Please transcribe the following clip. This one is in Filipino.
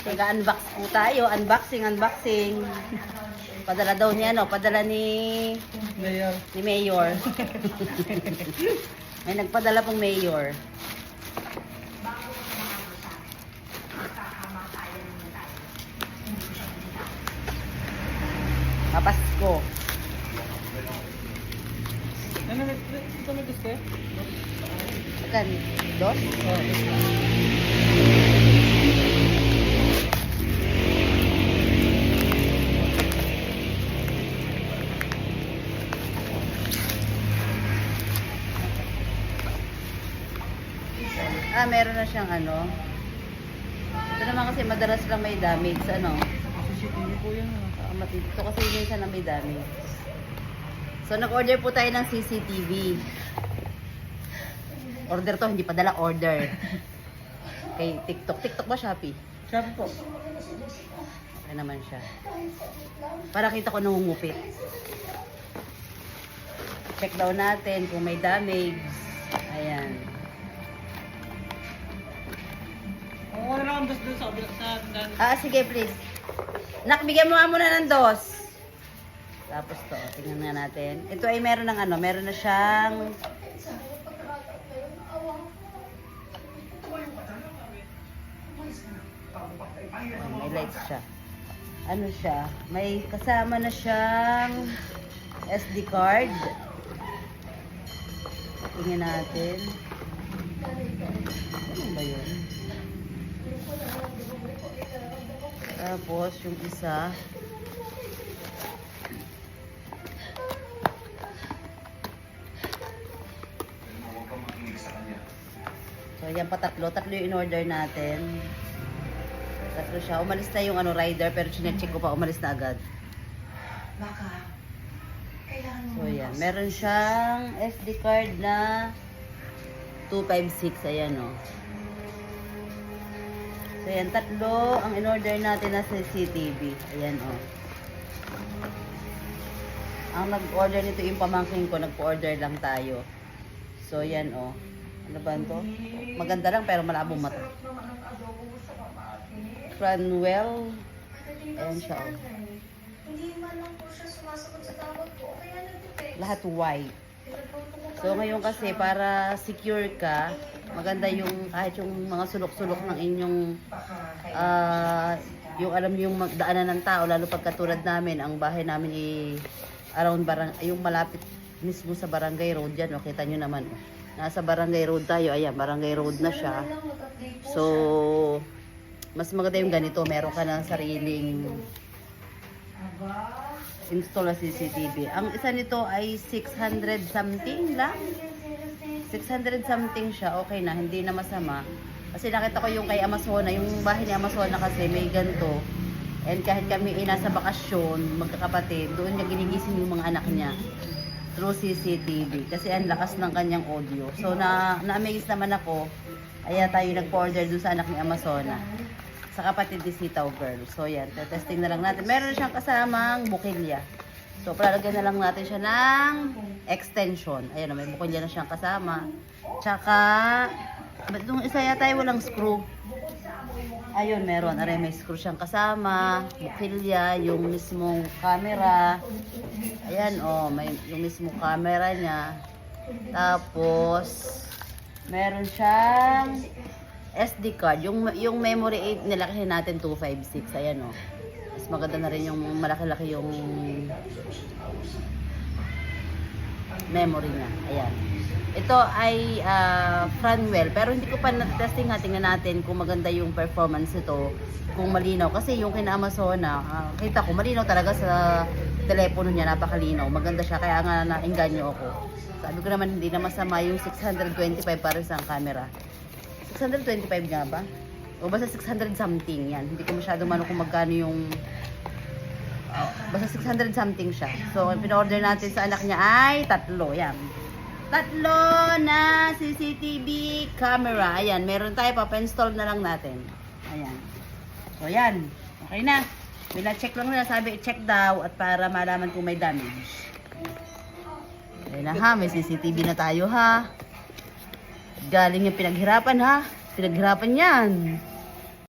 Nag-unbox po tayo. Unboxing. Padala daw niya, no? Padala ni Mayor. May nagpadala pong Mayor. Papasko. Ano ito may gusto? Kan, dos? Meron na siyang ano. Ito naman kasi madalas lang may damage. Ano? CCTV po yan. Ito kasi minsan na may damage. So, nag-order po tayo ng CCTV. Order to, hindi padala, order. Kay TikTok. TikTok ba, Shopee? Shopee po. Okay naman siya. Para kita ko nangungupit. Check daw natin kung may damage. Ayan. Oo, ano lang dos dun sa Sige, please. Nak, bigyan mo nga muna ng dos. Tapos to, tingnan nga natin. Ito ay meron ng ano, meron na siyang may lights siya. Ano siya? May kasama na siyang SD card. Tingnan natin. Ano ba yun? Tapos yung isa so yan pa tatlo yung in-order natin. Tatlo siya. Umalis na yung ano rider pero chinecheck ko pa umalis na agad. So yan. Meron siyang SD card na 256. Ayan o. So yan. Tatlo ang in-order natin na CCTV. Ayan o. Ang nag-order nito yung pamangking ko. Nag-order lang tayo. So yan o. Ano ba ito? Maganda lang pero malabong mata. Franwell. Ayan siya o. Lahat white. So ngayon kasi para secure ka, maganda yung kahit yung mga sulok-sulok ng inyong yung alam yung daanan ng tao, lalo pag katulad namin, ang bahay namin around yung malapit mismo sa Barangay Road yan, o kita nyo naman. Nasa Barangay Road tayo, ayan, Barangay Road na siya. So, mas maganda yung ganito, meron ka ng sariling install na CCTV. Ang isa nito ay 600 something lang. 600 something siya, okay na, hindi na masama. Kasi nakita ko yung kay Amazona, yung bahay ni Amazona kasi may ganito. And kahit kami nasa bakasyon, magkakapatid, doon niya ginigising yung mga anak niya through CCTV. Kasi ang lakas ng kanyang audio. So na-amaze naman ako, kaya tayo nag-order doon sa anak ni Amazona. Sa kapatid ni Sitaw Girl. So yan, testing na lang natin. Meron siyang kasamang bukilya. So palagyan na lang natin siya ng extension. Ayan, may bukilya na siyang kasama. Tsaka, itong isa yata ay walang screw. Ayun, meron. Aray, may screw siyang kasama. Bukilya, yung mismong camera. Ayan, may yung mismong camera niya. Tapos, meron siyang SD card. Yung memory 8, nilakahin natin 256. Ayan, mas maganda na rin yung malaki-laki yung memory niya. Ayan. Ito ay Franwell. Pero hindi ko pa na-testing nga. Tingnan natin kung maganda yung performance nito. Kung malinaw. Kasi yung kina Amazona, kita ko malinaw talaga sa telepono niya. Napakalinaw. Maganda siya. Kaya nga nainganyo ako. Sabi ko naman hindi na masama yung 625 para sa camera. 625 nga ba? O basta 600 something yan. Hindi ko masyado mano kung magkano yung basta 600 something siya. So, pin-order natin sa anak niya ay tatlo. Yan. Tatlo na CCTV camera. Ayan, meron tayo. Pa-install na lang natin. Ayan. So, yan. Okay na. Bila-check lang nila. Sabi, check daw at para malaman kung may damage. Ayan na ha. May CCTV na tayo ha. Galing yung pinaghirapan ha. Pinaghirapan yan.